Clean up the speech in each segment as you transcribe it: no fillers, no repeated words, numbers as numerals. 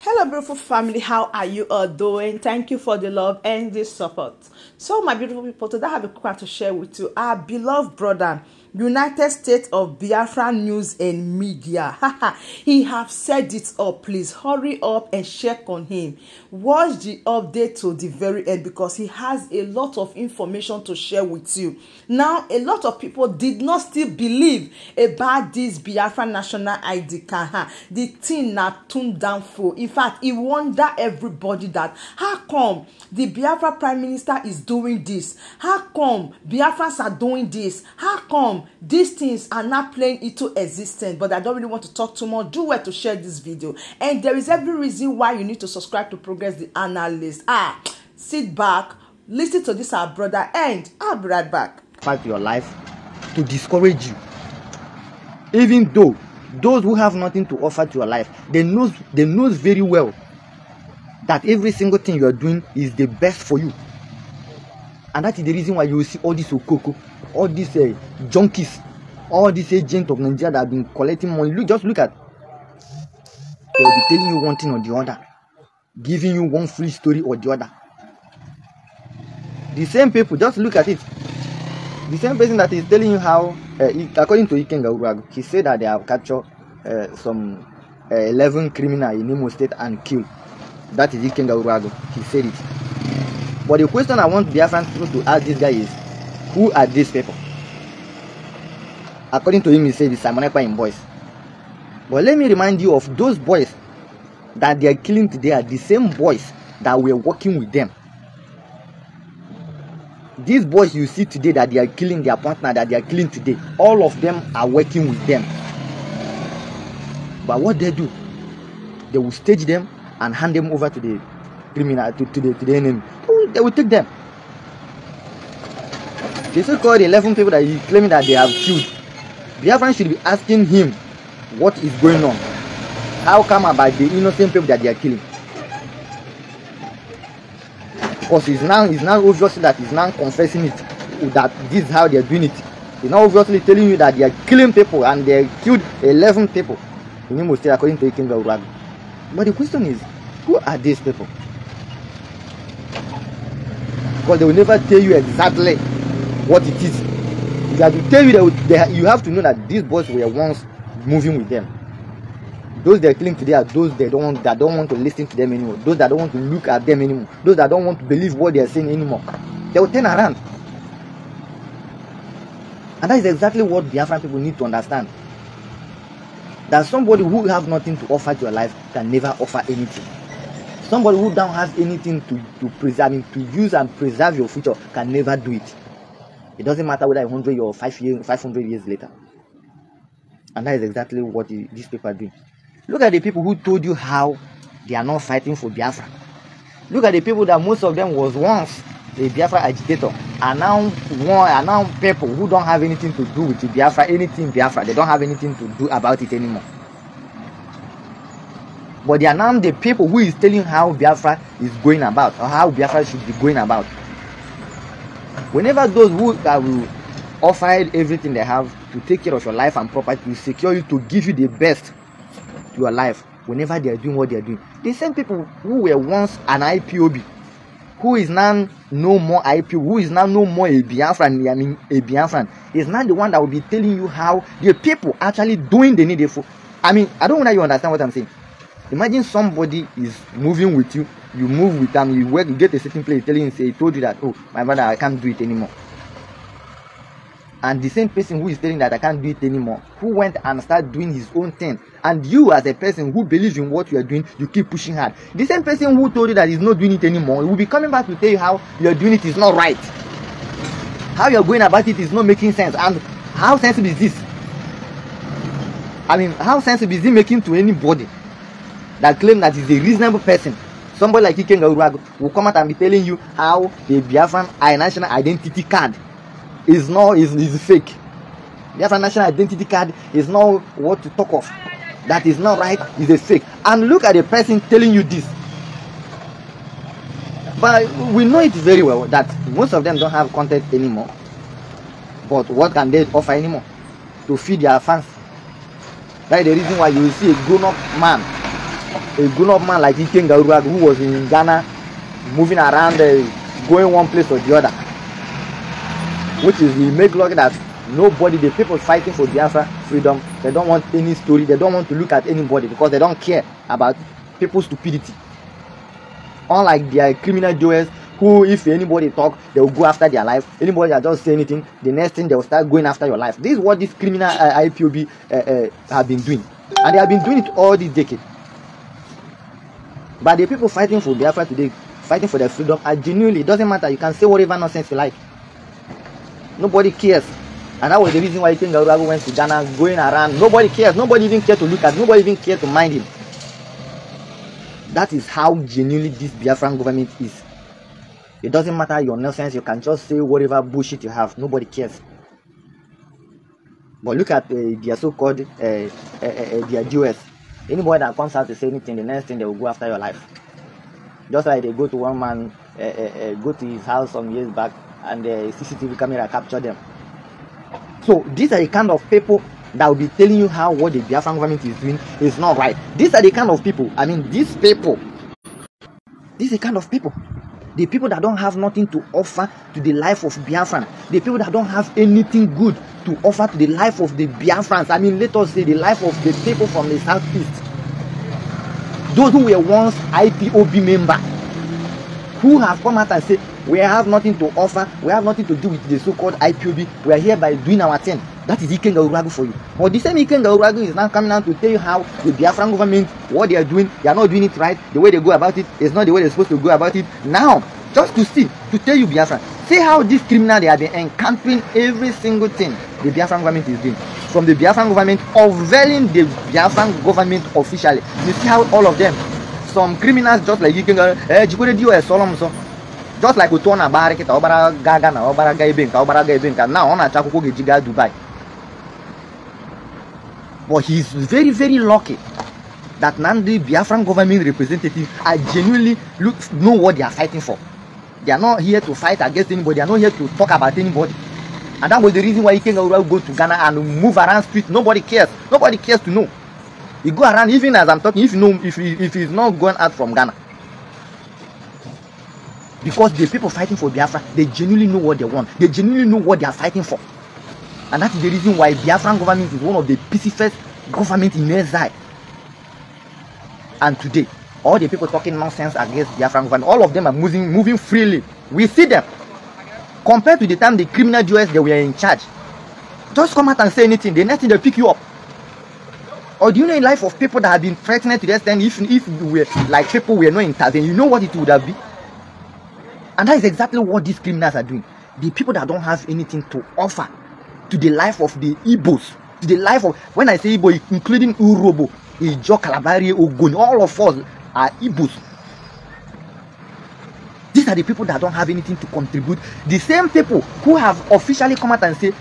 Hello beautiful family, how are you all doing? Thank you for the love and the support. So my beautiful people, today I have a quick one to share with you. Our beloved brother, United States of Biafra News and Media. He have said it up. Please hurry up and check on him. Watch the update to the very end because he has a lot of information to share with you. Now, a lot of people did not still believe about this Biafra national ID card. The thing not tuned down full. In fact, he wonder everybody that how come the Biafra Prime Minister is doing this? How come Biafrans are doing this? How come these things are not playing into existence? But I don't really want to talk too much. Do well to share this video. And there is every reason why you need to subscribe to Progress the Analyst. Sit back, listen to this our brother, and I'll be right back. Fight your life to discourage you. Even though those who have nothing to offer to your life, they knows very well that every single thing you are doing is the best for you. And that is the reason why you will see all these okoko, all these junkies, all these agents of Nigeria that have been collecting money. Just look at, they will be telling you one thing or the other, giving you one free story or the other. The same people, just look at it. The same person that is telling you how, according to Ikenga Uragu, he said that they have captured some 11 criminals in Imo State and killed. That is Ikenga Uragu. He said it. But the question I want Biafran people to ask this guy is, who are these people? According to him, he said it's Simon Ekpa in boys. But let me remind you of those boys that they are killing today are the same boys that were working with them. These boys you see today that they are killing, their partner that they are killing today, all of them are working with them. But what they do, they will stage them and hand them over to the criminal, to the enemy. They will take them. The so-called 11 people that he's claiming that they have killed, Biafran should be asking him what is going on. How come about the innocent people that they are killing? Because it's now obviously that he's now confessing it, that this is how they're doing it. He's now obviously telling you that they are killing people and they killed 11 people in Imo State according to Ikenga Uragu. But the question is, who are these people? Because they will never tell you exactly what it is. If I to tell you that you have to know that these boys were once moving with them. Those they're killing today are those that don't want to listen to them anymore. Those that don't want to look at them anymore. Those that don't want to believe what they are saying anymore. They will turn around. And that is exactly what Biafran people need to understand. That somebody who have nothing to offer to your life can never offer anything. Somebody who don't have anything to preserve, to use and preserve your future can never do it. It doesn't matter whether 100 or 500 years later. And that is exactly what these people are doing. Look at the people who told you how they are not fighting for Biafra. Look at the people that most of them was once a Biafra agitator, and now people who don't have anything to do with the Biafra, anything Biafra, they don't have anything to do about it anymore. But they are now the people who is telling how Biafra is going about, or how Biafra should be going about. Whenever those who will offer everything they have to take care of your life and property, to secure you, to give you the best to your life, whenever they are doing what they are doing, the same people who were once an IPOB, who is now no more IPOB, who is now no more a Biafran, is now the one that will be telling you how the people actually doing the needful. I don't know that you understand what I'm saying. Imagine somebody is moving with you, you move with them, you work, you get a certain place, telling you, say, he told you that, oh, my brother, I can't do it anymore. And the same person who is telling that I can't do it anymore, who went and started doing his own thing, and you as a person who believes in what you are doing, you keep pushing hard. The same person who told you that he's not doing it anymore, he will be coming back to tell you how you're doing it is not right. How you're going about it is not making sense. And how sensible is this? How sensible is it making to anybody that claim that he's a reasonable person? Somebody like Ikenga Uragu will come out and be telling you how the Biafran national identity card is fake. Biafran national identity card is not what to talk of. That is not right, is a fake. And look at the person telling you this. But we know it very well that most of them don't have content anymore. But what can they offer anymore? To feed their fans. That is the reason why you will see a grown-up man a grown-up man like Ikenga Uruagu, who was in Ghana, moving around, going one place or the other, which is he make luck that nobody, the people fighting for Biafra freedom, they don't want any story, they don't want to look at anybody because they don't care about people's stupidity. Unlike their criminal doers who, if anybody talk, they will go after their life. Anybody that just say anything, the next thing they will start going after your life. This is what this criminal IPOB have been doing, and they have been doing it all this decade. But the people fighting for Biafra today, fighting for their freedom, are genuinely, it doesn't matter, you can say whatever nonsense you like. Nobody cares. And that was the reason why Ikenga Uruagu went to Ghana, going around. Nobody cares. Nobody even cares to look at. Nobody even cares to mind him. That is how genuinely this Biafran government is. It doesn't matter your nonsense. You can just say whatever bullshit you have. Nobody cares. But look at their so-called their DOS. Anybody that comes out to say anything, the next thing they will go after your life. Just like they go to one man, go to his house some years back, and the CCTV camera captured them. So these are the kind of people that will be telling you how what the Biafran government is doing is not right. These are the kind of people, I mean these people, these are the kind of people, the people that don't have nothing to offer to the life of Biafran, the people that don't have anything good to offer to the life of the Biafrans. I mean, let us say the life of the people from the southeast, those who were once IPOB members, who have come out and said, we have nothing to offer, we have nothing to do with the so-called IPOB, we are here by doing our thing. That is Ikenga Uruagu for you. But the same Ikenga Uruagu is now coming out to tell you how the Biafran government, what they are doing, they are not doing it right, the way they go about it is not the way they're supposed to go about it. Now, just to see, to tell you Biafran, see how this criminal, they have been encamping every single thing the Biafran government is doing. From the Biafran government, unveiling the Biafran government officially. You see how all of them, some criminals just like Ikenga, just like Utona Barakita, Obara Gagana, Obara Gaibinka, Obara Gaibinka, now on a Chakuko Giga Dubai. But he is very, very lucky that none of the Biafran government representatives are genuinely know what they are fighting for. They are not here to fight against anybody, they are not here to talk about anybody. And that was the reason why Ikenga Uruagu go to Ghana and move around streets. Nobody cares. Nobody cares to know. He go around, even as I'm talking, if you know, if he's not going out from Ghana. Because the people fighting for Biafra, they genuinely know what they want. They genuinely know what they are fighting for. And that is the reason why Biafran government is one of the peacefulest government in exile. And today, all the people talking nonsense against Biafran government, all of them are moving freely. We see them. Compared to the time the criminal Jews, they were in charge. Just come out and say anything, the next thing they pick you up. Or do you know in life of people that have been threatened to the extent if we were like people were not intervening, you know what it would have been? And that is exactly what these criminals are doing. The people that don't have anything to offer to the life of the Igbos, to the life of, when I say Igbo, including Urobo, Ijo, Kalabari, Ogoni, all of us are Igbos. These are the people that don't have anything to contribute. The same people who have officially come out and say,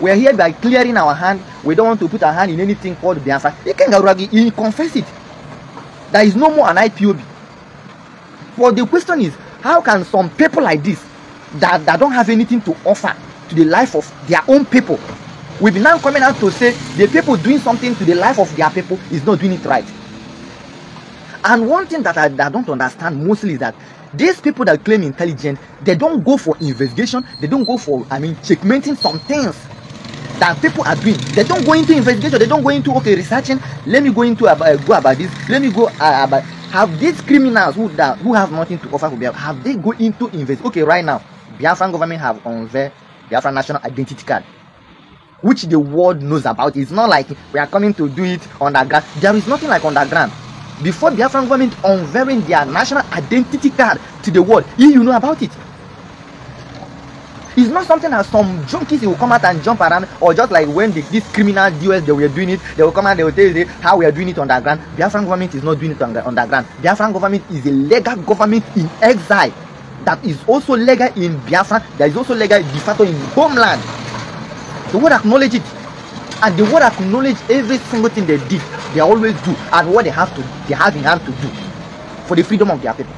we are here by clearing our hand, we don't want to put our hand in anything called Biafra. Ikenga Uruagu, he confessed it. There is no more an IPOB. But the question is, how can some people like this that don't have anything to offer to the life of their own people will be now coming out to say the people doing something to the life of their people is not doing it right? And one thing that I don't understand mostly is that these people that claim intelligence, they don't go for investigation, they don't go for, checkmating some things that people are doing. They don't go into investigation, they don't go into, okay, researching, let me go into go about this, let me go about. Have these criminals who have nothing to offer for Biafra, have they go into investigation? Okay, right now, Biafran government have unveiled Biafra national identity card, which the world knows about. It's not like we are coming to do it underground. There is nothing like underground. Before Biafran government unveiling their national identity card to the world, you know about it. It's not something that some junkies will come out and jump around, or just like when these criminal US they were doing it, they will come out, they will tell you how we are doing it underground. Biafran government is not doing it underground. Biafran government is a legal government in exile that is also legal in Biafra, that is also legal de facto in homeland. The world acknowledge it, and the world acknowledge every single thing they did, they always do, and what they have in hand to do for the freedom of their people.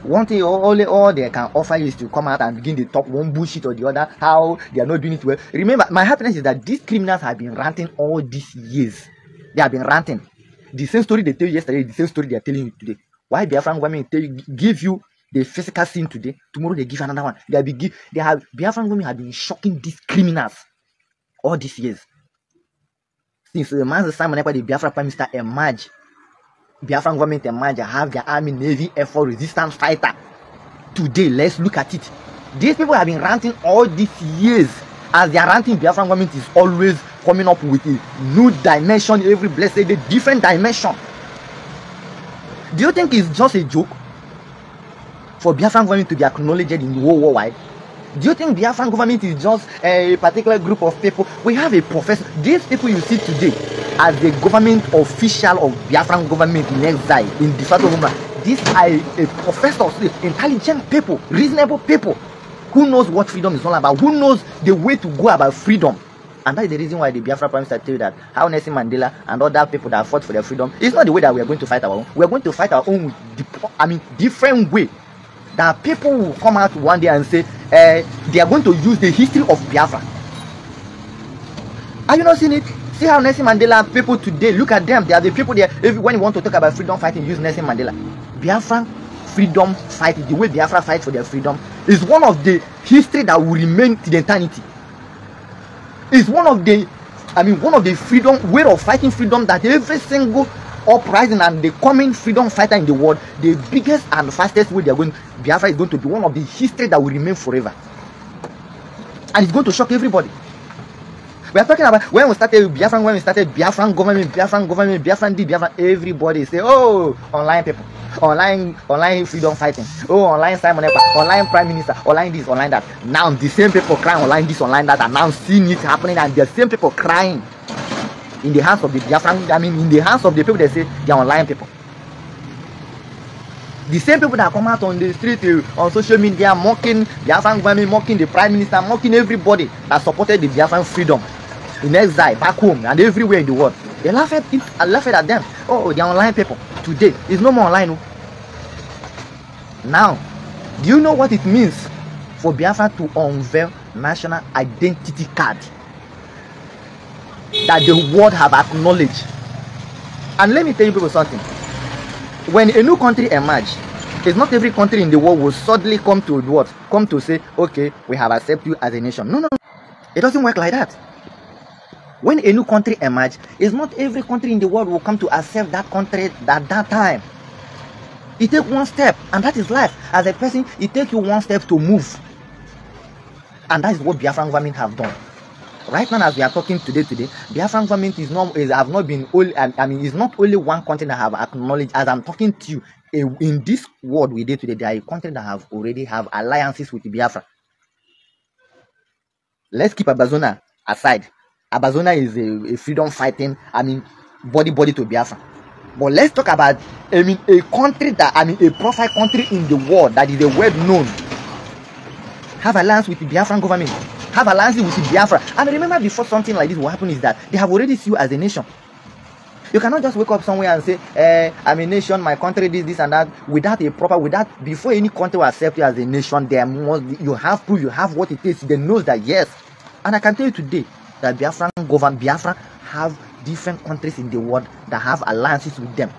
One thing all they can offer is to come out and begin to talk one bullshit or the other, how they are not doing it well. Remember, my happiness is that these criminals have been ranting all these years. They have been ranting. The same story they tell you yesterday, the same story they are telling you today. Why Biafran government give you the physical scene today, tomorrow they give another one. Biafran government have been shocking these criminals all these years. Since the man Simon Ekpa, the Biafra Prime Minister, emerged, Biafran government emerged, have their army, navy, air force, resistance fighter. Today, let's look at it. These people have been ranting all these years. As they are ranting, Biafran government is always coming up with a new dimension, every blessed day, different dimension. Do you think it's just a joke for Biafran government to be acknowledged in the whole worldwide? Do you think Biafran government is just a particular group of people? We have a professor. These people you see today as the government official of Biafran government in exile, in the Fato Homeland, these are a professor, intelligent people, reasonable people, who knows what freedom is all about, who knows the way to go about freedom. And that is the reason why the Biafra Prime Minister tell you that how Nelson Mandela and other people that fought for their freedom, it's not the way that we are going to fight our own. We are going to fight our own with different way. That people will come out one day and say they are going to use the history of Biafra. Are you not seeing it? See how Nelson Mandela people today, look at them. They are the people there. When you want to talk about freedom fighting, use Nelson Mandela. Biafra freedom fighting, the way Biafra fight for their freedom, is one of the history that will remain to the eternity. It's one of the freedom way of fighting freedom that every single uprising and the coming freedom fighter in the world, the biggest and fastest way they are going, Biafra is going to be one of the history that will remain forever, and it's going to shock everybody. We are talking about when we started Biafran government, Biafran, everybody say, oh, online people, online freedom fighting, oh, online Simon Ekpa, online prime minister, online this, online that. Now the same people crying online this, online that, and now seeing it happening, and the same people crying in the hands of the Biafran, in the hands of the people that say they are online people. The same people that come out on the street, on social media, mocking Biafran government, mocking the prime minister, mocking everybody that supported the Biafran freedom in exile, back home, and everywhere in the world. They laugh at them. Oh, they are online people. Today, it's no more online. Now, do you know what it means for Biafra to unveil national identity card that the world have acknowledged? And let me tell you people something. When a new country emerges, it's not every country in the world will suddenly come to what? Come to say, okay, we have accepted you as a nation. No. It doesn't work like that. When a new country emerges, it's not every country in the world will come to accept that country at that time. It takes one step, and that is life. As a person, it takes you one step to move. And that is what Biafran government have done. Right now, as we are talking today, Biafran government is not only one country that have acknowledged. As I'm talking to you, in this world we did today, there are a country that have already have alliances with Biafra. Let's keep Abazona aside. Abazona is a freedom fighting, body to Biafra. But let's talk about, a country that, a profile country in the world that is well known, have alliance with the Biafran government, have alliances with the Biafra. And remember, before something like this will happen, is that they have already seen you as a nation. You cannot just wake up somewhere and say, I'm a nation, my country, this and that, before any country will accept you as a nation, you have proof, you have what it is. They know that, yes. And I can tell you today that Biafra have different countries in the world that have alliances with them.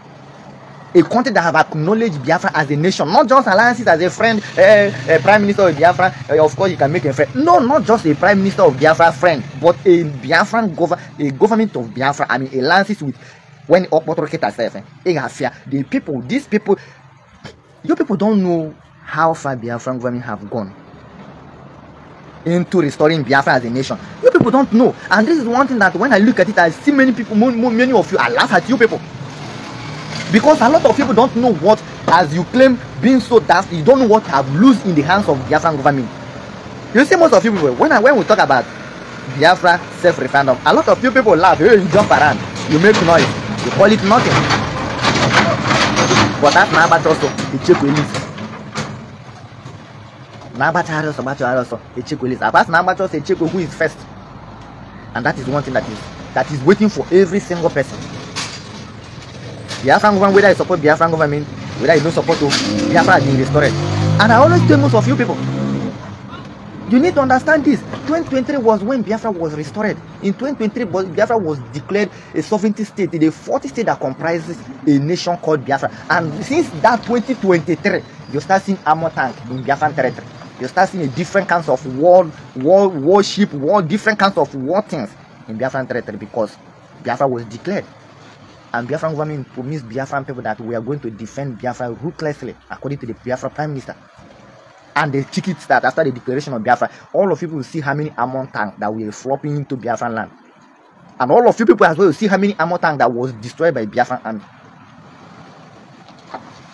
A country that have acknowledged Biafra as a nation, not just alliances as a friend, a prime minister of Biafra, of course you can make a friend. No, not just a prime minister of Biafra friend, but a Biafran government of Biafra, alliances with, when the people, these people, you people don't know how far Biafran government have gone into restoring Biafra as a nation. You people don't know. And this is one thing that when I look at it, I see many people, many of you, I laugh at you people. Because a lot of people don't know what, as you claim, being so daft, you don't know what have lose in the hands of Biafran government. You see, most of you people, when we talk about Biafra self-referendum, a lot of you people laugh. Hey, you jump around, you make noise, you call it nothing. But that's not about also the check release. Who is first, and that is one thing that is waiting for every single person. Biafran government, whether you support Biafran government, whether you don't support Biafra, has been restored. And I always tell most of you people, You need to understand this. 2023 was when Biafra was restored. In 2023, Biafra was declared a sovereignty state, the 40th state that comprises a nation called Biafra. And since that 2023, you start seeing armor tank in Biafran territory. You start seeing a different kinds of warship, different kinds of war things in Biafran territory because Biafra was declared. And Biafran government promised Biafran people that we are going to defend Biafra ruthlessly, according to the Biafra Prime Minister. And the ticket start after the declaration of Biafra. All of you will see how many armor tanks that were flopping into Biafran land. And all of you people as well will see how many armor tanks that was destroyed by Biafran army.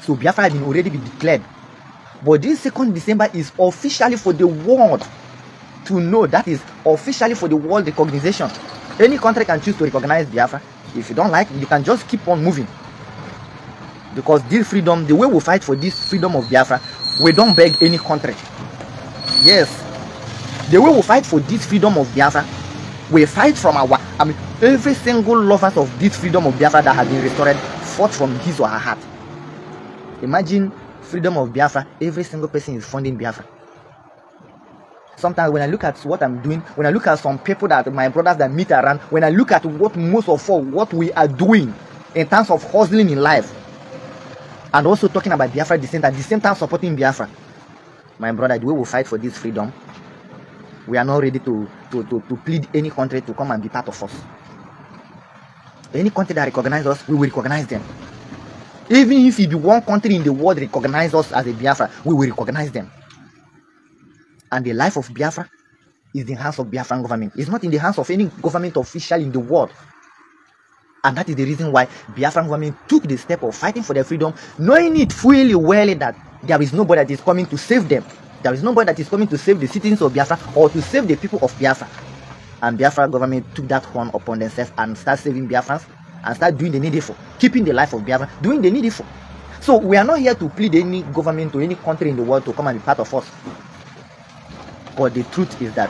So Biafra had already been declared. But this 2nd December is officially for the world to know. That is officially for the world recognition. Any country can choose to recognize Biafra. If you don't like, you can just keep on moving. Because this freedom, the way we fight for this freedom of Biafra, we don't beg any country. Yes. The way we fight for this freedom of Biafra, we fight from our, every single lover of this freedom of Biafra that has been restored fought from his or her heart. Imagine freedom of Biafra, every single person is funding Biafra. Sometimes when I look at what I'm doing, when I look at some people that my brothers that meet around, when I look at what most of all, what we are doing in terms of hustling in life, and also talking about Biafra at the same time supporting Biafra. My brother, the way we fight for this freedom, we are not ready to plead any country to come and be part of us. Any country that recognizes us, we will recognize them. Even if one country in the world recognize us as a Biafra, we will recognize them. And the life of Biafra is in the hands of Biafran government. It's not in the hands of any government official in the world. And that is the reason why Biafran government took the step of fighting for their freedom, knowing it fully well that there is nobody that is coming to save them. There is nobody that is coming to save the citizens of Biafra or to save the people of Biafra. And Biafra government took that one upon themselves and start saving Biafrans and start doing the needful, keeping the life of Biafra, doing the needful. So we are not here to plead any government or any country in the world to come and be part of us. But the truth is that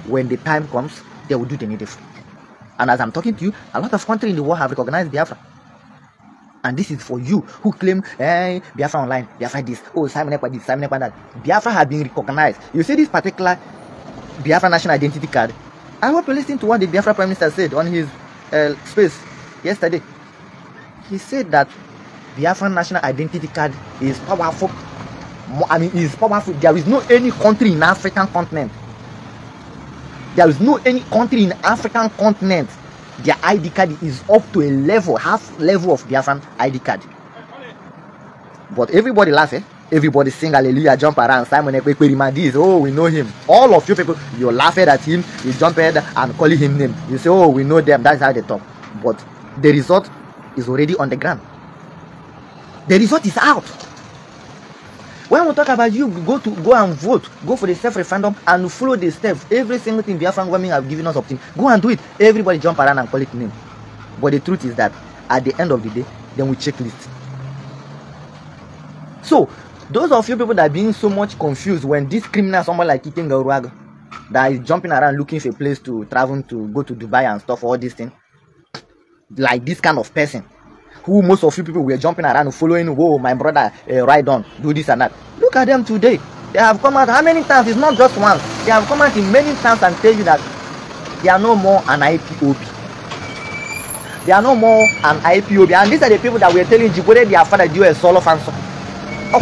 when the time comes, they will do the needful. And as I'm talking to you, a lot of countries in the world have recognized Biafra. And this is for you who claim, hey, Biafra online, Biafra this, oh, Simon Ekpa this, Simon Ekpa that. Biafra has been recognized. You see this particular Biafra national identity card. I hope you listen to what the Biafra Prime Minister said on his space yesterday. He said that Biafra national identity card is powerful. Is powerful. There is no any country in African continent. There is no any country in African continent. Their ID card is up to a level, half level of Biafran ID card. But everybody laughs, eh? Everybody sing hallelujah, jump around. Simon Ekpa this. Oh, we know him. All of you people, you laugh at him, you jump at and calling him name. You say, oh, we know them. That's how they talk. But the result is already on the ground. The result is out. When we talk about you, go and vote, go for the self-referendum and follow the steps. Every single thing Biafran government have given us up to, go and do it. Everybody jump around and call it name. But the truth is that at the end of the day, then we check list. So those of you people that are being so much confused when this criminal, someone like Iken Gaurag, that is jumping around looking for a place to travel to go to Dubai and stuff, all these things, like this kind of person, who most of you people were jumping around following, oh, my brother, ride on, do this and that. Look at them today. They have come out how many times? It's not just once. They have come out in many times and tell you that they are no more an Ipob. They are no more an Ipob. And these are the people that were telling you whether their father do a solo fanso. Oh,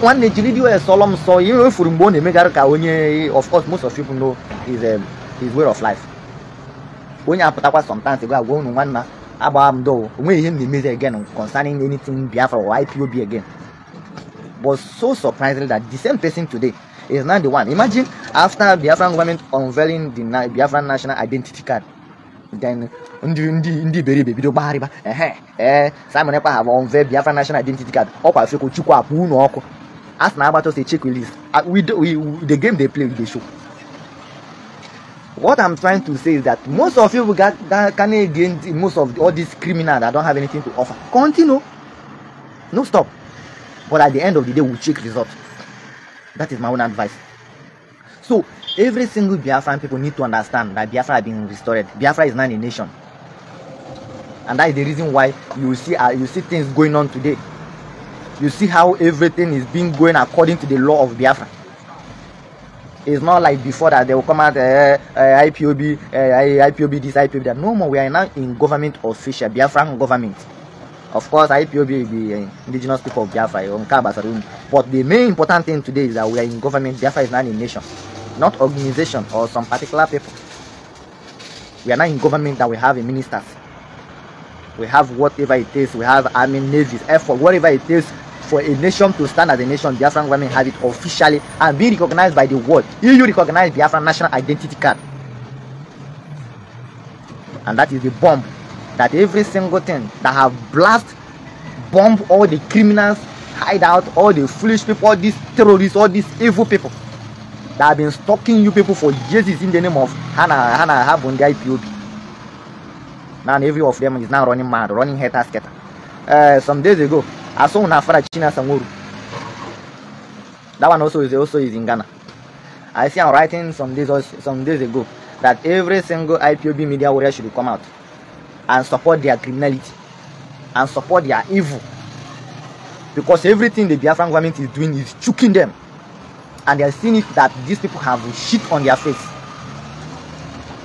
one day you do a solemn so you know for bone of course most of you people know his way of life. When you have sometimes you go one man. About though when him the measure again concerning anything Biafra or Ipob again. But so surprisingly that the same person today is not the one. Imagine after Biafran government unveiling the Biafran national identity card, then Ndi Beri baby do Bahariba Simon Ekpa have unveiled Biafran national identity card. Up I feel Chukwa Puno Oko. Ask now about us a check release. We the game they play with the show. What I'm trying to say is that most of you can against most of all these criminals that don't have anything to offer. Continue. No stop. But at the end of the day, we'll check results. That is my own advice. So, every single Biafran people need to understand that Biafra has been restored. Biafra is not a nation. And that is the reason why you see things going on today. You see how everything is being going according to the law of Biafra. It's not like before that they will come out IPOB, IPOB this, IPOB that. No more. We are now in government official, Biafran government. Of course, IPOB is the indigenous people of Biafra, but the main important thing today is that we are in government. Biafra is not a nation, not organization or some particular people. We are not in government that we have a ministers. We have whatever it takes. We have army, navies, air force, whatever it takes for a nation to stand as a nation. Biafran government have it officially and be recognized by the world. EU recognize Biafran national identity card, and that is the bomb that every single thing that have bomb all the criminals, hide out all the foolish people, all these terrorists, all these evil people that have been stalking you people for years is in the name of Hana have on the IPOB. Now every of them is now running mad, running hater. Some days ago, I saw Nafara China Samuru. That one also is in Ghana. I see I'm writing some days ago that every single IPOB media warrior should come out and support their criminality and support their evil, because everything the Biafran government is doing is choking them, and they are seeing it that these people have shit on their face.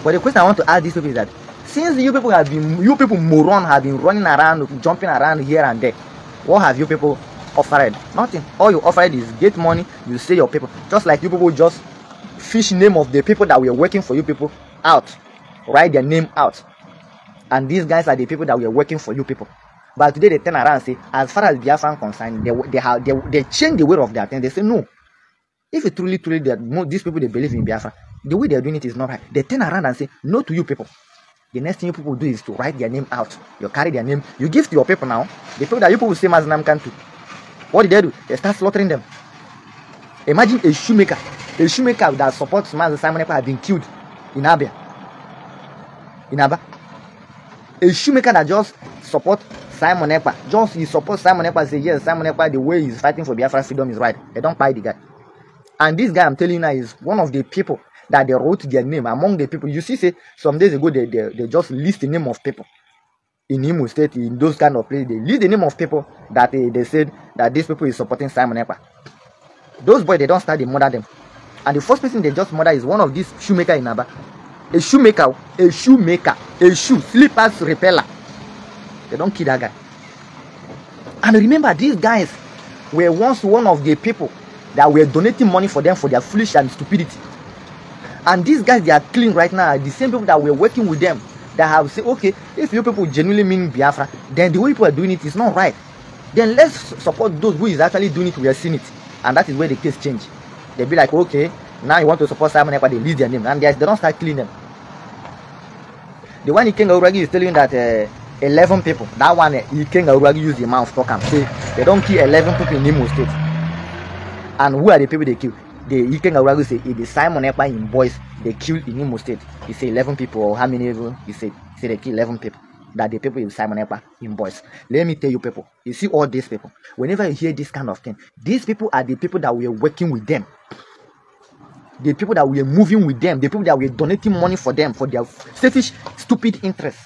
But the question I want to ask these people is that since you people moron have been running around, jumping around here and there, what have you people offered? Nothing. All you offered is get money, you say your people, just like you people just fish name of the people that were working for you people out, write their name out. And these guys are the people that were working for you people. But today they turn around and say, as far as Biafran concerned, they change the way of their thing. They say no. If it truly that these people they believe in Biafra, the way they are doing it is not right. They turn around and say no to you people. The next thing you people do is to write their name out. You carry their name, you give to your people now. The people that you people say Mazinam can too. What did they do? They start slaughtering them. Imagine a shoemaker that supports Mazen Simon Ekpa had been killed in Abia. In Aba. A shoemaker that just support Simon Ekpa, he supports Simon Ekpa, say yes, Simon Ekpa, the way he's fighting for Biafra freedom is right. They don't buy the guy. And this guy I'm telling you now is one of the people that they wrote their name among the people. You see, say some days ago they just list the name of people in Imo State, in those kind of places. They list the name of people that they said that these people is supporting Simon Ekpa. Those boys, they don't start, they murder them. And the first person they just murder is one of these shoemaker in Aba. A shoemaker, slippers repeller. They don't kill that guy. And remember, these guys were once one of the people that were donating money for them for their foolish and stupidity. And these guys, they are clean right now. The same people that were working with them, that have said, okay, if you people genuinely mean Biafra, then the way people are doing it is not right. Then let's support those who is actually doing it. We are seeing it. And that is where the case change. They'll be like, okay, now you want to support Simon Ekpa, they list their name. And they don't start killing them. The one Ikenga Uragi is telling that 11 people, that one Ikenga Uragi use the mouth talk and say they don't kill 11 people in Imo State. And who are the people they kill? The Ikenga Uragi say it is Simon Ekpa in boys they killed in Imo State. He say 11 people, or how many people? He said they kill 11 people. That the people in Simon Ekpa in boys. Let me tell you people, you see all these people, whenever you hear this kind of thing, these people are the people that were working with them. The people that were moving with them, the people that were donating money for them, for their selfish, stupid interests.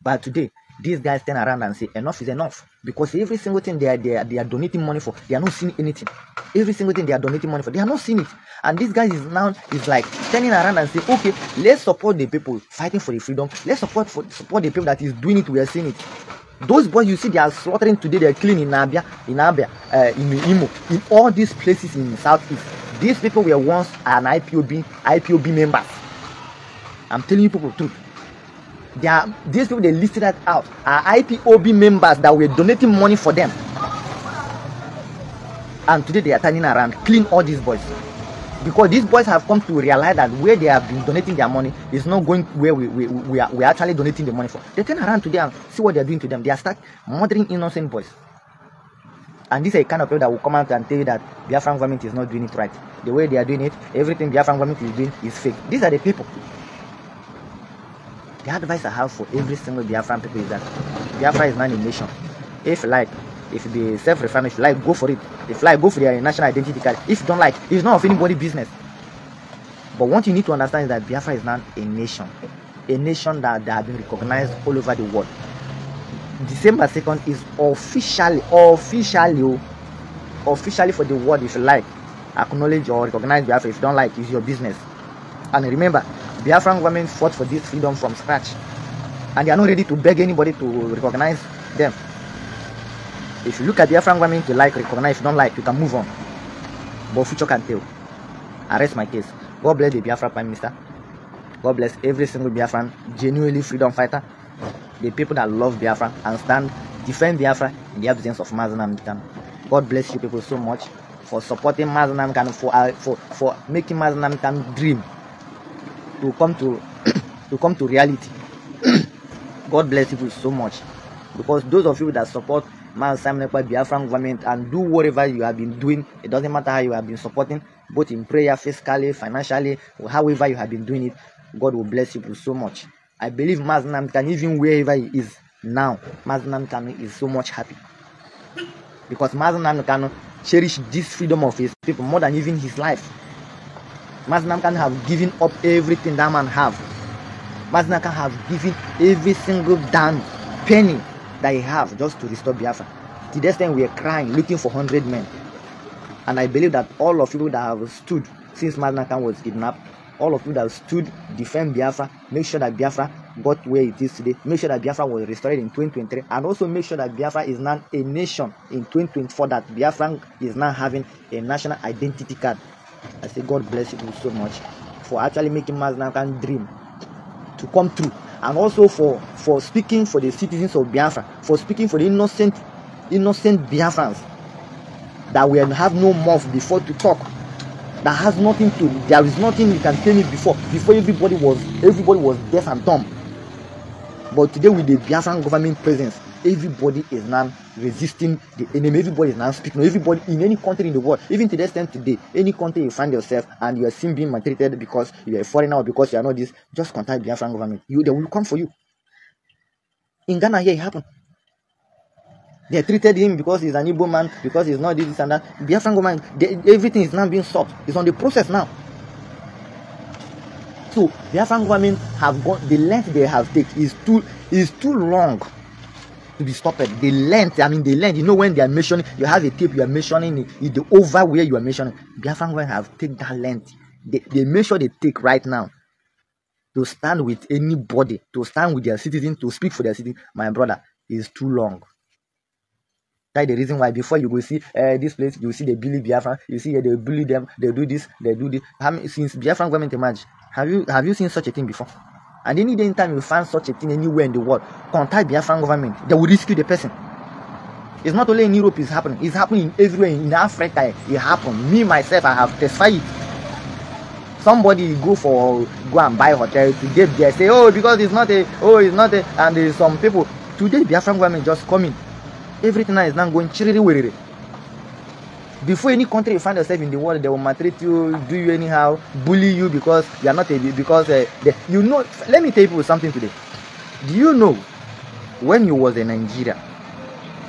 But today, these guys turn around and say, enough is enough. Because every single thing they are donating money for, they are not seeing anything. Every single thing they are donating money for, they are not seeing it. And this guy is like turning around and say, okay, let's support the people fighting for the freedom. Let's support the people that is doing it. We are seeing it. Those boys you see, they are slaughtering today. They are killing in Abia, in Imo, in all these places in the southeast. These people were once an IPOB members. I'm telling you people the truth. These people they listed that out are IPOB members that were donating money for them. And today they are turning around, clean all these boys. Because these boys have come to realize that where they have been donating their money is not going where we are actually donating the money for. They turn around today and see what they are doing to them. They are start murdering innocent boys. And this is a kind of people that will come out and tell you that Biafran government is not doing it right. The way they are doing it, everything Biafran government is doing is fake. These are the people. The advice I have for every single Biafran people is that Biafra is not a nation. If you like, if you be self-referring, if you like, go for it. If you like, go for your national identity card. If you don't like, it's not of anybody's business. But what you need to understand is that Biafra is not a nation. A nation that has been recognized all over the world. December 2nd is officially for the world, if you like, acknowledge or recognize Biafra. If you don't like, it's your business. And remember, Biafran government fought for this freedom from scratch, and they are not ready to beg anybody to recognize them. If you look at Biafran government, you like, recognize. If you don't like, you can move on. But future can tell. I rest my case. God bless the Biafra Prime Minister. God bless every single Biafran, genuinely freedom fighter, the people that love Biafra and stand, defend Biafra in the absence of Mazi Nnamdi Kanu. God bless you people so much for supporting Mazi Nnamdi Kanu, for making Mazi Nnamdi Kanu dream to come to reality. God bless you so much, because those of you that support Mazi Ekpa, Biafran government, and do whatever you have been doing, it doesn't matter how you have been supporting, both in prayer, physically, financially, or however you have been doing it, God will bless you so much. I believe Mazi Nnamdi Kanu, even wherever he is now, Mazi Nnamdi Kanu is so much happy, because Mazi Nnamdi Kanu cherished this freedom of his people more than even his life. Mazi Nnamdi Kanu have given up everything that man have. Mazi Nnamdi Kanu have given every single damn penny that he have just to restore Biafra. To the extent we are crying, looking for 100 men. And I believe that all of you that have stood since Mazi Nnamdi Kanu was kidnapped, all of you that stood, defend Biafra, make sure that Biafra got where it is today, make sure that Biafra was restored in 2023, and also make sure that Biafra is now a nation in 2024, that Biafra is now having a national identity card. I say God bless you so much for actually making Mazi Nnamdi Kanu dream to come true, and also for speaking for the citizens of Biafra, for speaking for the innocent Biafrans that we have no mouth before to talk. That has nothing to, there is nothing you can tell me before everybody was deaf and dumb. But today with the Biafran government presence, everybody is now resisting the enemy, everybody is now speaking, everybody in any country in the world, even to the extent today, any country you find yourself and you are seen being maltreated because you are a foreigner or because you are not this, just contact Biafran government. They will come for you. In Ghana here it happened. They treated him because he's an Igbo man, because he's not this and that. Biafran government, everything is now being solved. It's on the process now. So Biafran government have got the length they have taken is too long to be stopped. The length, you know, when they are measuring, you have a tape, you are measuring the over where you are measuring. Biafran government have taken that length. They measure they take right now to stand with anybody, to stand with their citizens, to speak for their citizens. My brother, is too long. That's the reason why before you go see this place, you see the bully Biafran, you see they bully them, they do this, they do this. Since Biafran government emerged, have you seen such a thing before? And any day in time you find such a thing anywhere in the world, contact Biafran government. They will rescue the person. It's not only in Europe it's happening everywhere. In Africa it happened. Me myself, I have testified it. Somebody go and buy a hotel today, they say, because it's not a, and there's some people today Biafran government just coming. Everything now is now going chiriri. Before any country you find yourself in the world, they will maltreat you, do you anyhow, bully you because you are not you know. Let me tell you something today. Do you know when you was a Nigerian,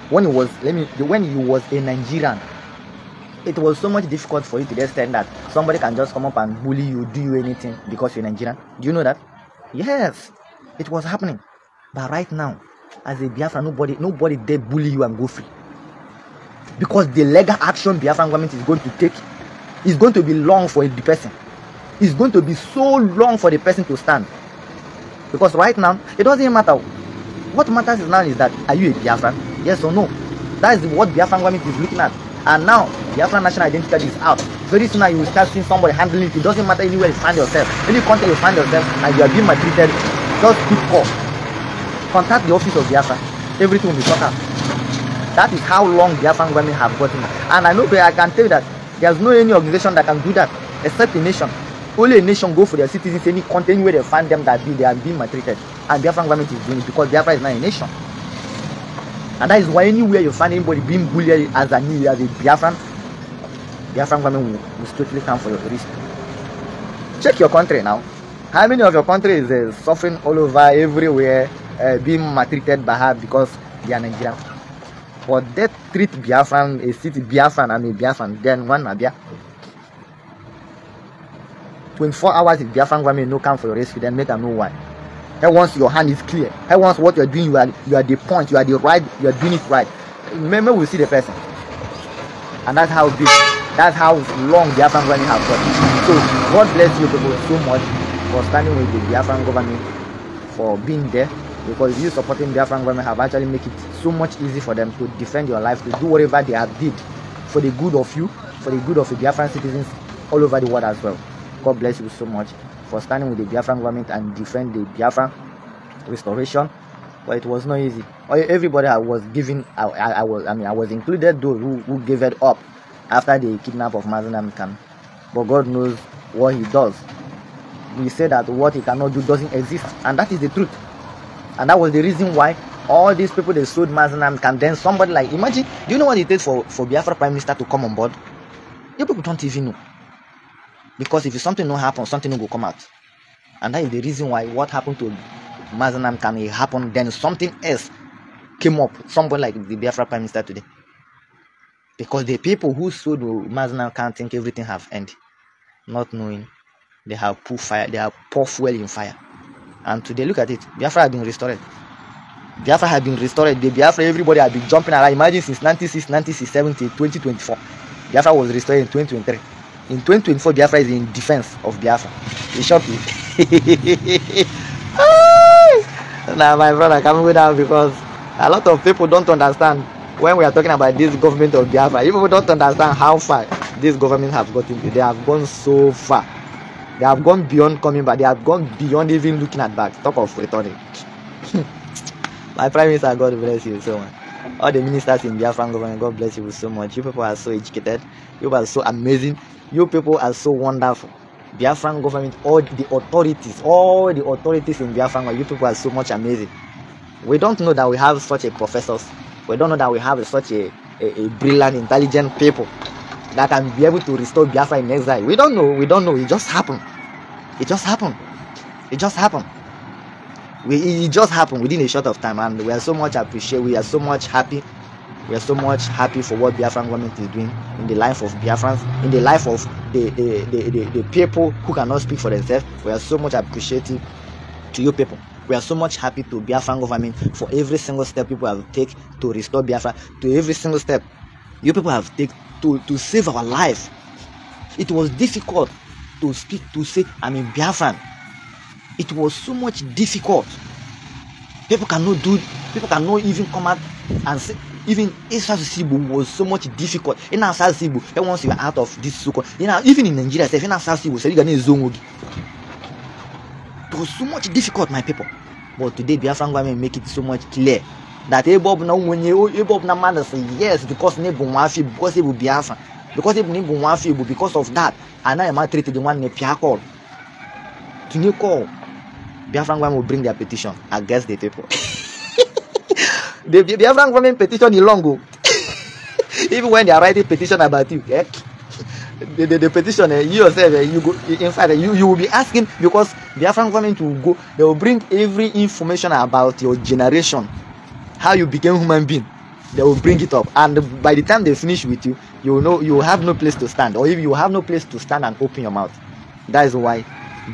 when you was a Nigerian, it was so much difficult for you to understand that somebody can just come up and bully you, do you anything because you're Nigerian? Do you know that? Yes, it was happening. But right now, as a Biafra, nobody dare bully you and go free. Because the legal action Biafran government is going to take is going to be long for the person. It's going to be so long for the person to stand. Because right now, it doesn't matter. What matters now is that, are you a Biafran? Yes or no? That is what Biafran government is looking at. And now, Biafran national identity card is out. Very soon now you will start seeing somebody handling it. It doesn't matter anywhere you find yourself. Any country you find yourself and you are being maltreated, just keep call. Contact the office of Biafra. Everything will be sorted out. That is how long Biafran government have gotten. And I know I can tell you that there's no any organization that can do that except a nation. Only a nation go for their citizens, any country, anywhere they find them that they are being maltreated. And Biafran government is doing it because Biafra is not a nation. And that is why anywhere you find anybody being bullied as a Biafran government will strictly come for your risk. Check your country now. How many of your country is suffering all over, everywhere, being maltreated by her because they are Nigerian? But they treat Biafran, a city Biafran and a Biafran, then one Abia. 24 hours if Biafran government no come for your rescue, then make them know why. And once your hand is clear, and once what you are doing, you are the point, you are the right, you are doing it right. Remember, we see the person. And that's how big That's how long Biafran government have got. So God bless you people so much for standing with the Biafran government, for being there, because you supporting Biafran government have actually make it so much easy for them to defend your life, to do whatever they have did for the good of you, for the good of the Biafran citizens all over the world as well. God bless you so much for standing with the Biafran government and defend the Biafran restoration. But it was not easy. Everybody I was giving, I was included, those who gave it up after the kidnap of Mazi Nnamdi Kanu. But God knows what He does. We say that what He cannot do doesn't exist, and that is the truth. And that was the reason why all these people, they sold Mazi Nnamdi Kanu. Then somebody like, imagine, do you know what it takes for Biafra Prime Minister to come on board? You people don't even know. Because if something no happen, something no go come out. And that is the reason why what happened to Mazi Nnamdi Kanu happened, then something else came up. Somebody like the Biafra Prime Minister today. Because the people who sold Mazi Nnamdi Kanu think everything have ended, not knowing they have put fire, they have poured fuel in fire. And today, look at it, Biafra has been restored. Biafra has been restored. The Biafra, everybody has been jumping around. Imagine since 96, 97 to 2024. Biafra was restored in 2023. In 2024, Biafra is in defense of Biafra. It shocked me. Now, my brother, coming with that, because a lot of people don't understand when we are talking about this government of Biafra. People don't understand how far this government has gotten. They have gone so far. They have gone beyond coming back. They have gone beyond even looking at back. Talk of returning. My Prime Minister, God bless you so much. All the ministers in Biafran government, God bless you so much. You people are so educated. You people are so amazing. You people are so wonderful. Biafran government, all the authorities in Biafran, you people are so much amazing. We don't know that we have such a professors. We don't know that we have such a brilliant, intelligent people that can be able to restore Biafra in exile. We don't know. It just happened. It just happened. It just happened. It just happened within a short of time, and we are so much appreciated. We are so much happy. We are so much happy for what Biafran government is doing in the life of Biafrans, in the life of the people who cannot speak for themselves. We are so much appreciative to you people. We are so much happy to Biafran government for every single step people have taken to restore Biafra, to every single step you people have taken to save our life. It was difficult to speak, to say, Biafran. It was so much difficult. People cannot even come out and say, even Sibu was so much difficult. In Sibu, once you are out of this so-called, even in Nigeria, in Sibu, so you can It was so much difficult, my people. But today, Biafran government make it so much clear that Ipob now, when Ipob na man say yes, because Nebo Wafi, because it will Biafran, because it will Wafi, because of that, and I am treated the one in Piakol. To new call, Biafran government will bring their petition against the people. The Biafran government petition is long. Even when they are writing petition about you, the petition, you yourself, you go. In fact, you will be asking, because Biafran government will go. They will bring every information about your generation, how you became human being. They will bring it up, and by the time they finish with you, you will know you will have no place to stand, or if you have no place to stand and open your mouth. That is why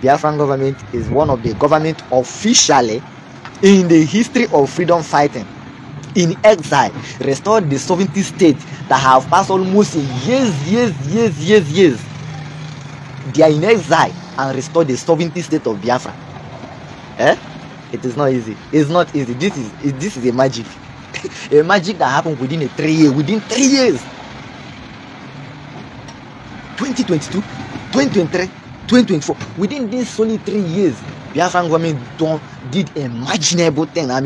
Biafran government is one of the government officially in the history of freedom fighting in exile, restored the sovereignty state that have passed almost years. They are in exile and restored the sovereignty state of Biafra. It is not easy. It's not easy. This is a magic. A magic that happened within 3 years. Within 3 years. 2022, 2023, 2024. Within these only 3 years, Biafran government did a imaginable thing. I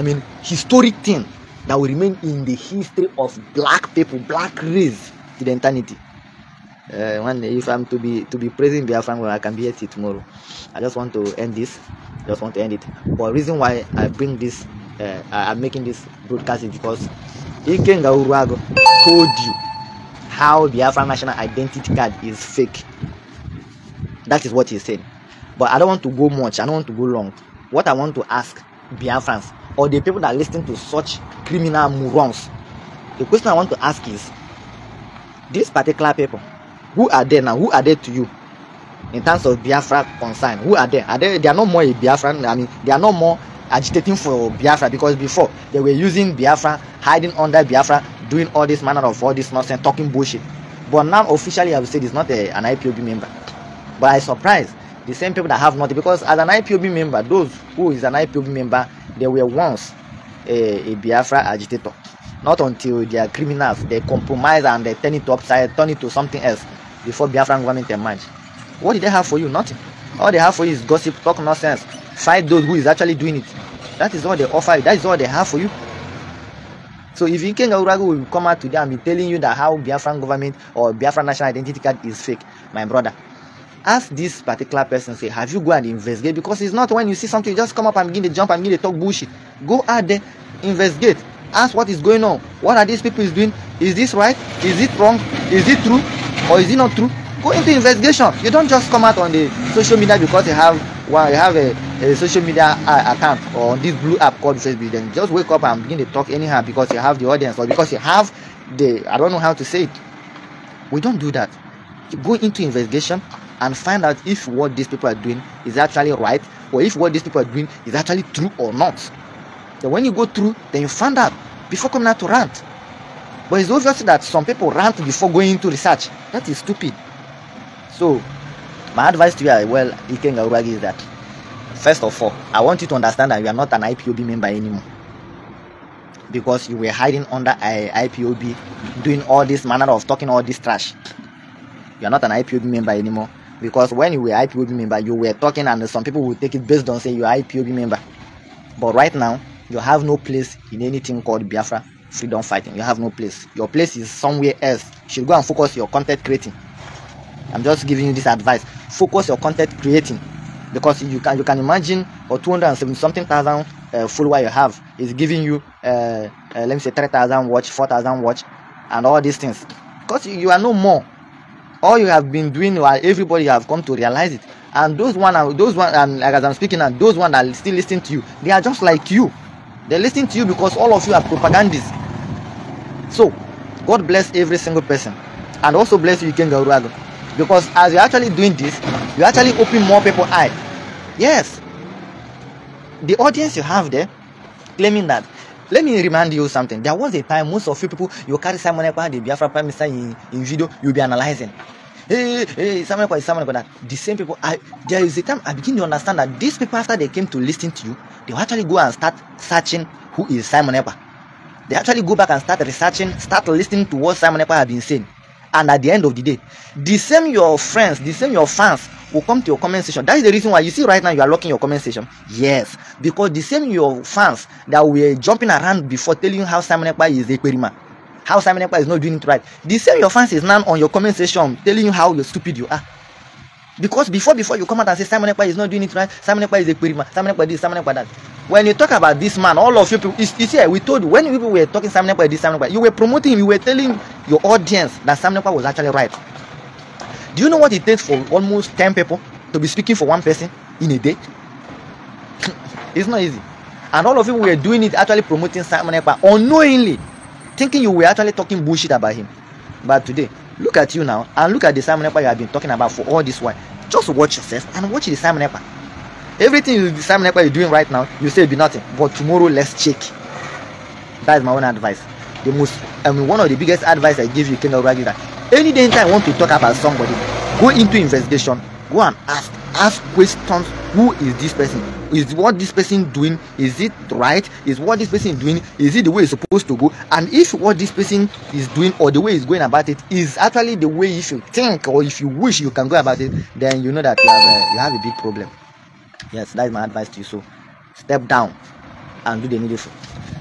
mean, historic thing that will remain in the history of black people, black race, to the eternity. One day, if I'm to be praising Biafran, I can be here till tomorrow. I just want to end this. But the reason why I bring this, I'm making this broadcast is because Ikenga Uruago told you how Biafran national identity card is fake. That is what he said. But I don't want to go much. I don't want to go long. What I want to ask Biafrans, or the people that listen to such criminal morons, the question I want to ask is, these particular people, who are they now? Who are they to you in terms of Biafra concern? Who are they? They are not more a Biafran. They are not more agitating for Biafra, because before they were using Biafra, hiding under Biafra, doing all this manner of all this nonsense, talking bullshit. But now officially I will say it's not an IPOB member. But I surprised the same people that have nothing, because as an IPOB member, those who is an IPOB member, they were once a Biafra agitator. Not until they are criminals, they compromise and they turn it to something else before Biafran government emerge. What did they have for you? Nothing. All they have for you is gossip, talk nonsense, fight those who is actually doing it. That is all they offer you. That is all they have for you. So if Ikenga Uragu will come out today and be telling you that how Biafran government or Biafran national identity card is fake, my brother, ask this particular person, say, have you go and investigate? Because it's not when you see something, you just come up and begin to jump and begin to talk bullshit. Go out there, investigate, ask what is going on. What are these people doing? Is this right? Is it wrong? Is it true? Or is it not true? Go into investigation. You don't just come out on the social media because you have a social media account or on this blue app called Facebook. Then just wake up and begin to talk anyhow because you have the audience or because you have I don't know how to say it. We don't do that. You go into investigation and find out if what these people are doing is actually right, or if what these people are doing is actually true or not. So when you go through, then you find out before coming out to rant. But it's obvious that some people rant before going into research. That is stupid. So my advice to you, Ikenga Uragi, is that first of all, I want you to understand that you are not an IPOB member anymore, because you were hiding under IPOB, doing all this manner of talking all this trash. You are not an IPOB member anymore, because when you were IPOB member, you were talking and some people will take it based on saying you are IPOB member. But right now, you have no place in anything called Biafra freedom fighting. You have no place. Your place is somewhere else. You should go and focus your content creating. I'm just giving you this advice. Focus your content creating, because you can imagine or 270 something thousand follower you have is giving you let me say 3,000 watch, 4,000 watch, and all these things, because you are no more. All you have been doing, while everybody have come to realize it, and those one and like as I'm speaking, and those one that are still listening to you, they are just like you. They're listening to you because all of you are propagandists. So God bless every single person, and also bless you, Ikenga Urago, because as you're actually doing this, you actually open more people's eyes. Yes, the audience you have there claiming that. Let me remind you something. There was a time most of you people, you carry Simon Ekpa, the Biafra Prime Minister in video, you'll be analyzing. Hey, Simon Ekpa, that. The same people, there is a time I begin to understand that these people, after they came to listen to you, they will actually go and start searching who is Simon Ekpa. They actually go back and start researching, start listening to what Simon Ekpa has been saying. And at the end of the day, the same your friends, the same your fans will come to your comment section. That is the reason why you see right now you are locking your comment section. Yes, because the same your fans that were jumping around before telling you how Simon Ekpa is a Ekperima, how Simon Ekpa is not doing it right. The same your fans is now on your comment section telling you how stupid you are. Because before you come out and say Simon Ekpa is not doing it right, Simon Ekpa is a Ekperima, Simon Ekpa this, Simon Ekpa that. When you talk about this man, all of you people, you see, we told you, when people were talking Simon Ekpa this, Simon Ekpa, you were promoting him, you were telling your audience that Simon Ekpa was actually right. Do you know what it takes for almost 10 people to be speaking for one person in a day? It's not easy. And all of you were doing it, actually promoting Simon Ekpa unknowingly, thinking you were actually talking bullshit about him. But today, look at you now, and look at the Simon Ekpa you have been talking about for all this while. Just watch yourself and watch the Simon Ekpa. Everything the Simon Ekpa is doing right now, you say it'll be nothing. But tomorrow, let's check. That is my own advice. One of the biggest advice I give you, Ikenga Urago, is that any day I want to talk about somebody, go into investigation, go and ask questions. Who is this person? Is what this person doing? Is it right? Is what this person doing? Is it the way it's supposed to go? And if what this person is doing or the way he's going about it is actually the way you should think, or if you wish you can go about it, then you know that you have a big problem. Yes, that is my advice to you. So step down and do the needful.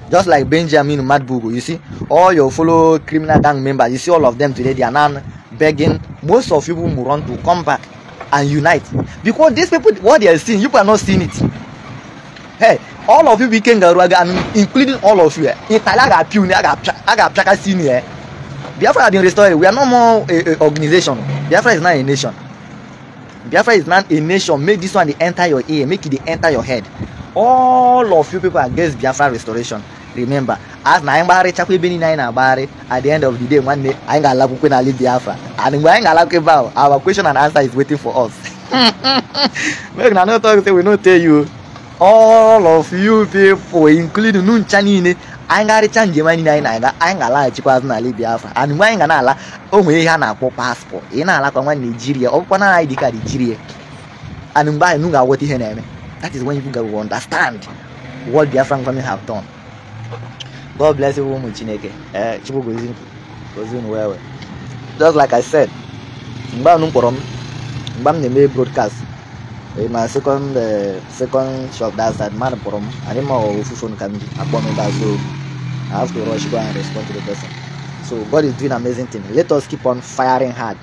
Just like Benjamin Madbugo, you see, all your fellow criminal gang members, you see all of them today, they are now begging most of you who want to come back and unite. Because these people, what they are seeing, you are not seeing it. Hey, all of you became Garuaga, and including all of you. Biafra has been restored. We are no more an organization. Biafra is not a nation. Biafra is not a nation. Make this one enter your ear, make it enter your head. All of you people against Biafra restoration. Remember, as Naimba Chakwe Beni Nine Abare, at the end of the day, one day, I ain't gonna love when I leave Biafra. And when I ain't about our question and answer is waiting for us. Make no talk, say we not tell you. All of you people, including Nunchanine anyị ga-arịcha njem anyị anyị na-aga anyị ga-alaghachikwa azụ n'ala Biafra and mgbe anyị ga na-ala o nwere ihe a na-akpọ paspọtụ ị na-alakwa nwa Nigeria ọ bụkwa na anyị dịka Nigeria and mgbe anyị ga-aghọta ihe na-eme. That is when you will understand what Biafran government have done. God bless you ụmụ Chineke. Chukwu gozie unu well. Just like I said, mgbe unu kpọrọ m mgbe m na-eme broadcast in my second shop that's that man kpọrọ m anyị ma ofu phone ka m ji akpọ m ebe so I have to rush go and respond to the person. So God is doing amazing thing. Let us keep on firing hard.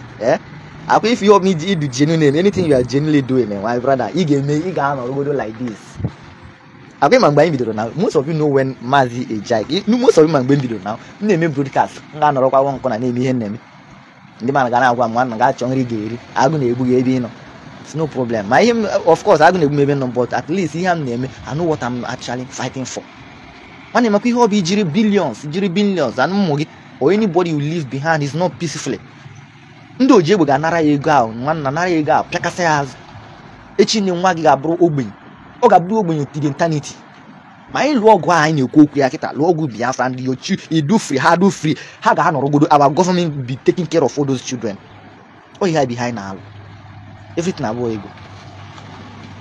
If you want me to do genuine anything you are genuinely doing, my brother, you go like this. Now, most of you know when Mazi Ejai. Most of you man video now. Name broadcast. Name. The man gonna go one got chongri geri. I'm gonna ebu. It's no problem. My him of course I'm gonna maybe no, but at least he am name. I know what I'm actually fighting for. When you hobby jiri billions, and mogi or anybody you leave behind is not peacefully. Ndo jebo ga nara ego a nwanna nara ego a pekasa ya echi ne nwa gị ga-abụrụ ogbenye ọ ga-abụrụ ogbenye till eternity ma anyị lụọ ọgụ anyị na-ekwu okwu ya kịta lụọ ọgụ Biafra ndị yochu do free ha ga-anọrọgodo our government be taking care of all those children oh ihe behind na alụ everything abụọ ego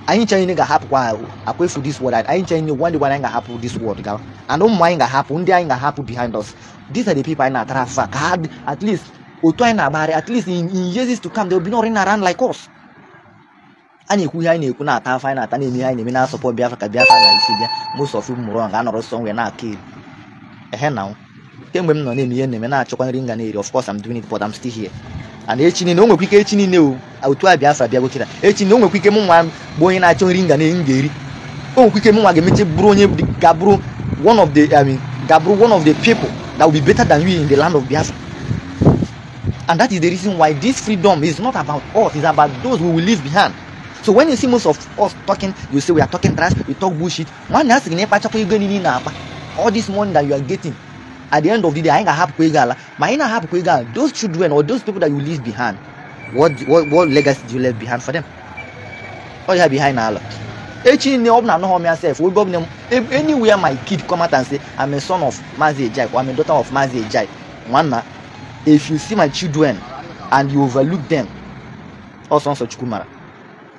anyị nche ga-ahapụkwa akwefu this world anyị nche one day anyị ga-ahapụ this world ga and ụmụ anyị ga-ahapụ ndị anyị ga-ahapụ behind us. These are the people anyị na-atara afa ka at least at least in years to come, they will be not running around like us. And you na find out and support Biafra most of you wrong and also we're not killed. Now, women no name na of course I'm doing it, but I'm still here. And no quick no I will try Biafra Biafra. No quick boy na ringa ngeri. Oh quick Gabru one of the people that will be better than you in the land of Biafra. And that is the reason why this freedom is not about us, it's about those who will leave behind. So when you see most of us talking, you say we are talking trash, we talk bullshit. One has all this money that you are getting, at the end of the day, I ain't happy. Those children or those people that you leave behind, what legacy do you leave behind for them? Oh yeah, behind Allah. Anywhere my kid come out and say, I'm a son of Mazi Ejai or I'm a daughter of Mazi Ejai, if you see my children and you overlook them, also Chukwumara,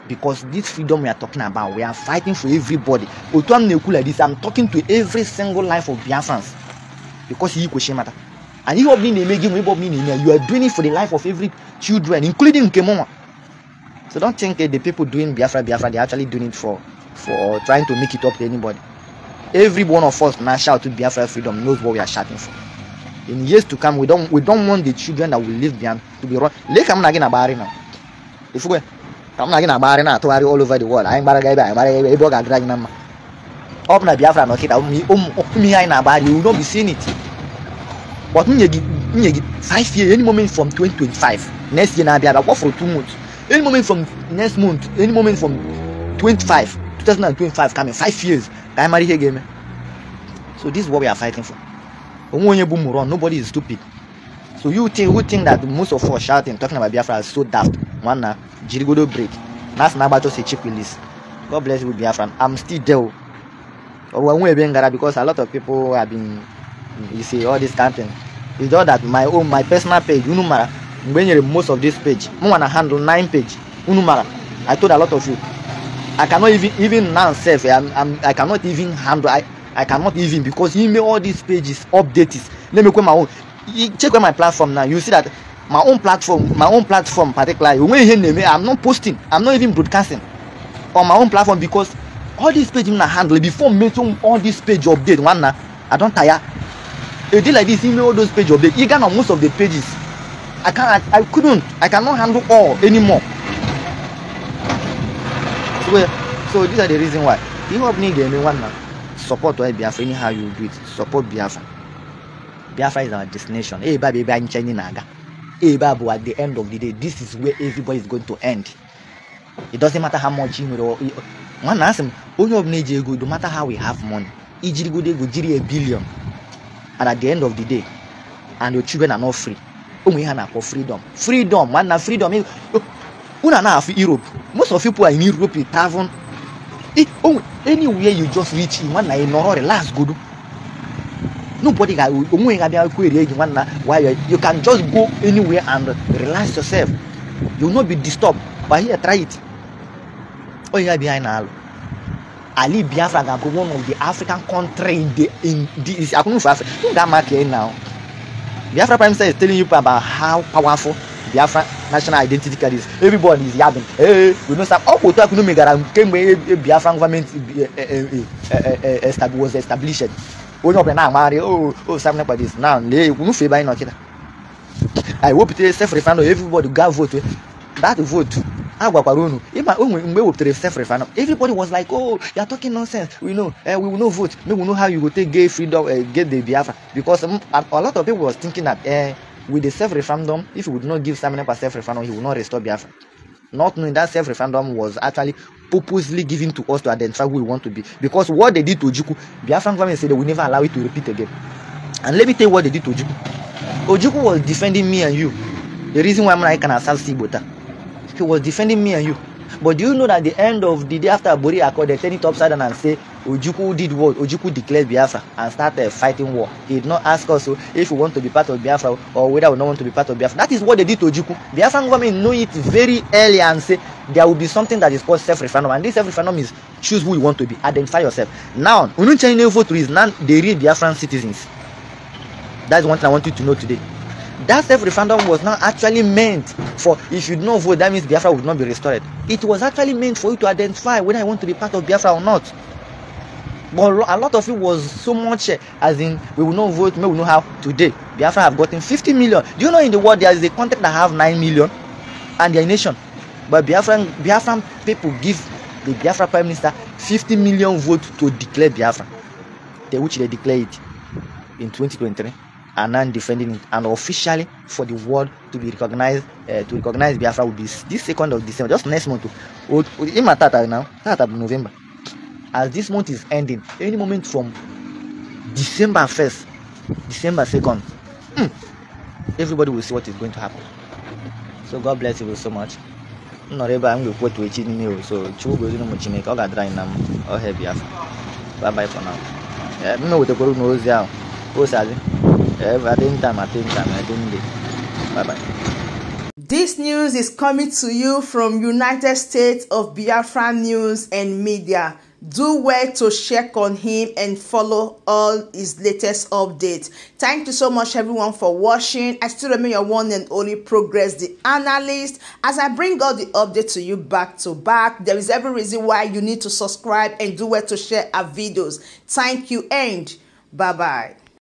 because this freedom we are talking about, we are fighting for everybody. Like this, I'm talking to every single life of Biafrans because he matter. And you are doing it for the life of every children, including Kemoma. So don't think the people doing Biafra, they're actually doing it for trying to make it up to anybody. Every one of us now shout to Biafra freedom knows what we are shouting for. In years to come, we don't want the children that will live behind to be run. Like I'm not getting a bar now. If we I'm not getting a bar now to worry all over the world. I'm dragging them. Open a Biafra no kita me in a bar, you will not be seeing it. But me 5 years, any moment from 2025, next year I'll work for 2 months. Any moment from next month, any moment from 2025 coming 5 years, I'm married again. So this is what we are fighting for. Nobody is stupid. So who think that most of us shouting, talking about Biafra is so daft. One Jirigodo break. That's not just a cheap release. God bless you, Biafra. I'm still there. Because a lot of people have been, you see, all this campaign. It's just that my personal page, Unumara, when you most of this page, I want to handle 9 page. Unumara. I told a lot of you. I cannot even now say I cannot even handle I cannot even because he made all these pages updates. Let me go my own. You check my platform now. You see that my own platform particularly. When I'm not posting, I'm not even broadcasting on my own platform because all these pages I handle before making all this page update. I don't tire. A day like this, he made all those page updates. He got on most of the pages. I cannot handle all anymore. So these are the reason why. You have need anyone now. Support Biafra anyhow you do it. Support Biafra. Biafra is our destination. Hey baby, at the end of the day, this is where everybody is going to end. It doesn't matter how much you know. One ask him, no matter how we have money, a billion. And at the end of the day, and your children are not free. We have for freedom. Freedom, man, freedom. Europe. Most of people are in Europe, you travel. Anywhere you just reach, man, I know last good. Nobody can. Why you can just go anywhere and relax yourself. You will not be disturbed. But here, try it. Oh, you are behind now. Ali Biafra can be one of the African country in the I couldn't for Africa. Look that market now. Biafra Prime Minister is telling you about how powerful Biafra national identity card is. Everybody is yapping. Hey, we know some. Oh, we talk no make came where Biafra government was established. Oh no, now marry. Oh, something about this. Now, they no favor in Okita. I hope it is self-referendum. Everybody got vote. That vote. Everybody was like, oh, you're talking nonsense. We know, we will not vote. We will know how you will take gay freedom, get the Biafra. Because a lot of people was thinking that with the self-referendum, if you would not give Simon a self-referendum, he will not restore Biafra. Not knowing that self-referendum was actually purposely given to us to identify who we want to be. Because what they did to Ojukwu, Biafran government said they will never allow it to repeat again. And let me tell you what they did to Ojukwu. Ojukwu was defending me and you. The reason why I can assault Sibota. He was defending me and you. But do you know that at the end of the day after Bori Accord, they turn it upside down and say Ojukwu did what? Ojukwu declared Biafra and started fighting war. He did not ask us if we want to be part of Biafra or whether we don't want to be part of Biafra. That is what they did to Ojukwu. Biafran government know it very early and say there will be something that is called self-referendum, and this self-referendum is choose who you want to be, identify yourself. Now, we don't change vote is now they read Biafran citizens. That's one thing I want you to know today. That self-referendum was not actually meant for if you do not vote, that means Biafra would not be restored. It was actually meant for you to identify whether I want to be part of Biafra or not. But a lot of it was so much as in we will not vote, we will know how. Today, Biafra have gotten 50 million. Do you know in the world there is a country that have 9 million and their nation? But Biafran people give the Biafra Prime Minister 50 million votes to declare Biafra, which they declared it in 2023. And now defending it, and officially for the world to be recognized, to recognize Biafra will be this 2nd of December, just next month. In my tata now, tata November. As this month is ending, any moment from December 1st, December 2nd, everybody will see what is going to happen. So God bless you so much. Not able I'm going to put to each new, so Chu goes in much make all that dry now or have Biafra. Bye bye for now. Yeah, me with the corona knows now. Oh, sadly. I didn't time. Bye-bye. This news is coming to you from United States of Biafra News and Media. Do well to check on him and follow all his latest updates. Thank you so much everyone for watching. I still remain your one and only Progress the Analyst. As I bring all the updates to you back to back, there is every reason why you need to subscribe and do well to share our videos. Thank you and bye-bye.